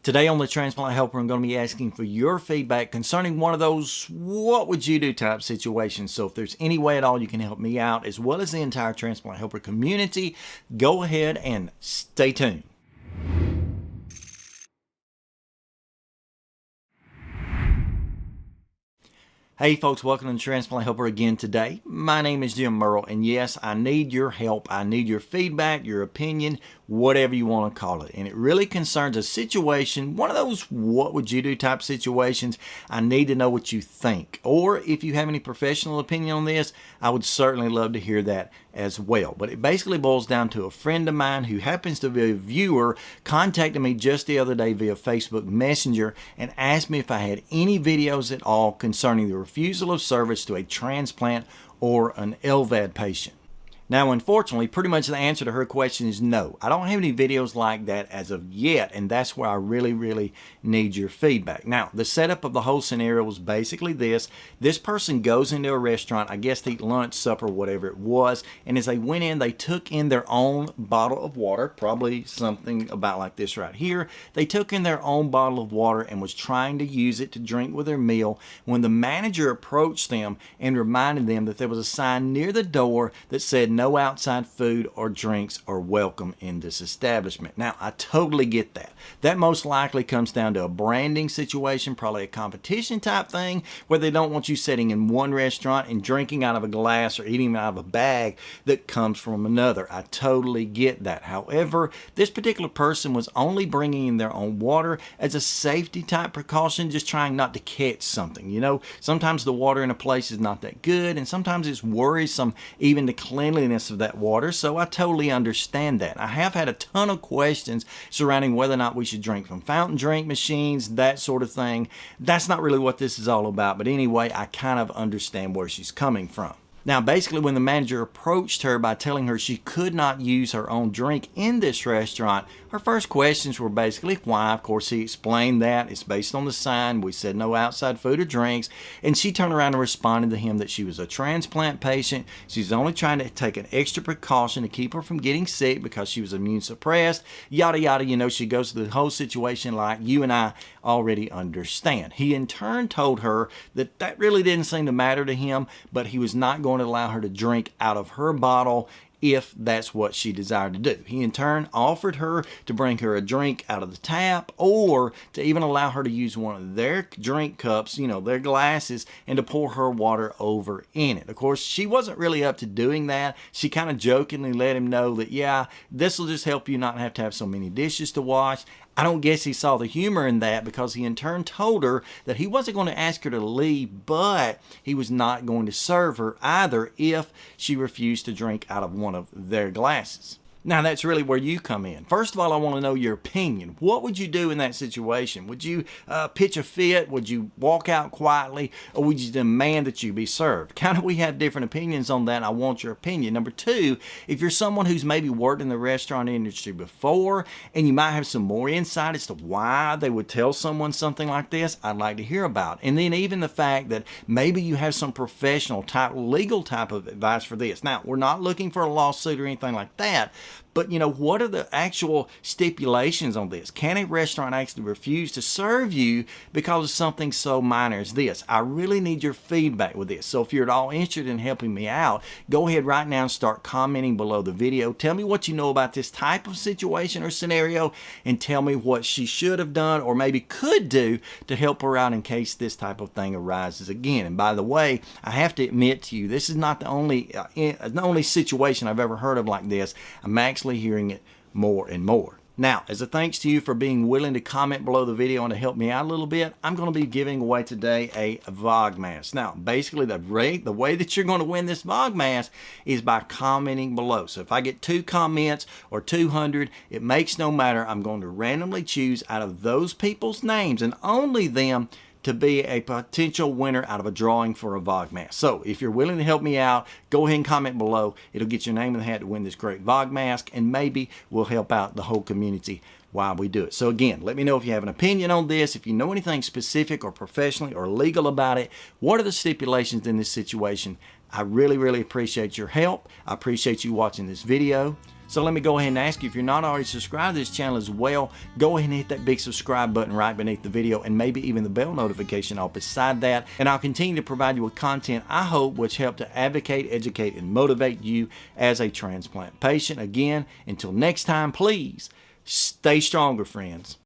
Today on the Transplant Helper, I'm going to be asking for your feedback concerning one of those what would you do type situations. So if there's any way at all you can help me out, as well as the entire Transplant Helper community, go ahead and stay tuned. Hey folks, welcome to the Transplant Helper again today. My name is Jim Merle, and yes, I need your help. I need your feedback, your opinion, whatever you want to call it. And it really concerns a situation, one of those what would you do type situations. I need to know what you think. Or if you have any professional opinion on this, I would certainly love to hear that as well. But it basically boils down to a friend of mine who happens to be a viewer contacted me just the other day via Facebook Messenger and asked me if I had any videos at all concerning the refusal of service to a transplant or an LVAD patient. Now, unfortunately, pretty much the answer to her question is no. I don't have any videos like that as of yet, and that's where I really need your feedback. Now, the setup of the whole scenario was basically this. This person goes into a restaurant, I guess to eat lunch, supper, whatever it was, and as they went in, they took in their own bottle of water, probably something about like this right here. They took in their own bottle of water and was trying to use it to drink with their meal when the manager approached them and reminded them that there was a sign near the door that said no outside food or drinks are welcome in this establishment. Now, I totally get that. That most likely comes down to a branding situation, probably a competition type thing, where they don't want you sitting in one restaurant and drinking out of a glass or eating out of a bag that comes from another. I totally get that. However, this particular person was only bringing in their own water as a safety type precaution, just trying not to catch something. You know, sometimes the water in a place is not that good, and sometimes it's worrisome even the cleanliness of that water, so I totally understand that. I have had a ton of questions surrounding whether or not we should drink from fountain drink machines, that sort of thing. That's not really what this is all about, but anyway, I kind of understand where she's coming from. Now, basically, when the manager approached her by telling her she could not use her own drink in this restaurant, her first questions were basically why. Of course, he explained that it's based on the sign. We said no outside food or drinks. And she turned around and responded to him that she was a transplant patient. She's only trying to take an extra precaution to keep her from getting sick because she was immune suppressed. Yada, yada. You know, she goes through the whole situation like you and I already understand. He in turn told her that that really didn't seem to matter to him, but he was not going to allow her to drink out of her bottle if that's what she desired to do. He in turn offered her to bring her a drink out of the tap or to even allow her to use one of their drink cups, you know, their glasses, and to pour her water over in it. Of course, she wasn't really up to doing that. She kind of jokingly let him know that, yeah, this will just help you not have to have so many dishes to wash. I don't guess he saw the humor in that because he in turn told her that he wasn't going to ask her to leave, but he was not going to serve her either if she refused to drink out of one of their glasses. Now, that's really where you come in. First of all, I want to know your opinion. What would you do in that situation? Would you pitch a fit? Would you walk out quietly? Or would you demand that you be served? Kind of, we have different opinions on that. I want your opinion. Number two, if you're someone who's maybe worked in the restaurant industry before and you might have some more insight as to why they would tell someone something like this, I'd like to hear about. And then even the fact that maybe you have some professional type, legal type of advice for this. Now, we're not looking for a lawsuit or anything like that. But, you know, what are the actual stipulations on this? Can a restaurant actually refuse to serve you because of something so minor as this? I really need your feedback with this. So if you're at all interested in helping me out, go ahead right now and start commenting below the video. Tell me what you know about this type of situation or scenario, and tell me what she should have done or maybe could do to help her out in case this type of thing arises again. And by the way, I have to admit to you, this is not the only situation I've ever heard of like this. I'm actually hearing it more and more. Now, as a thanks to you for being willing to comment below the video and to help me out a little bit, I'm going to be giving away today a VOG mask. Now, basically the way that you're going to win this VOG mask is by commenting below. So if I get 2 comments or 200, it makes no matter. I'm going to randomly choose out of those people's names and only them to be a potential winner out of a drawing for a VOG mask. So if you're willing to help me out, go ahead and comment below. It'll get your name in the hat to win this great VOG mask, and maybe we'll help out the whole community while we do it. So again, let me know if you have an opinion on this, if you know anything specific or professionally or legal about it. What are the stipulations in this situation? I really appreciate your help. I appreciate you watching this video. So let me go ahead and ask you, if you're not already subscribed to this channel as well, go ahead and hit that big subscribe button right beneath the video, and maybe even the bell notification all beside that. And I'll continue to provide you with content, I hope, which help to advocate, educate, and motivate you as a transplant patient. Again, until next time, please stay stronger, friends.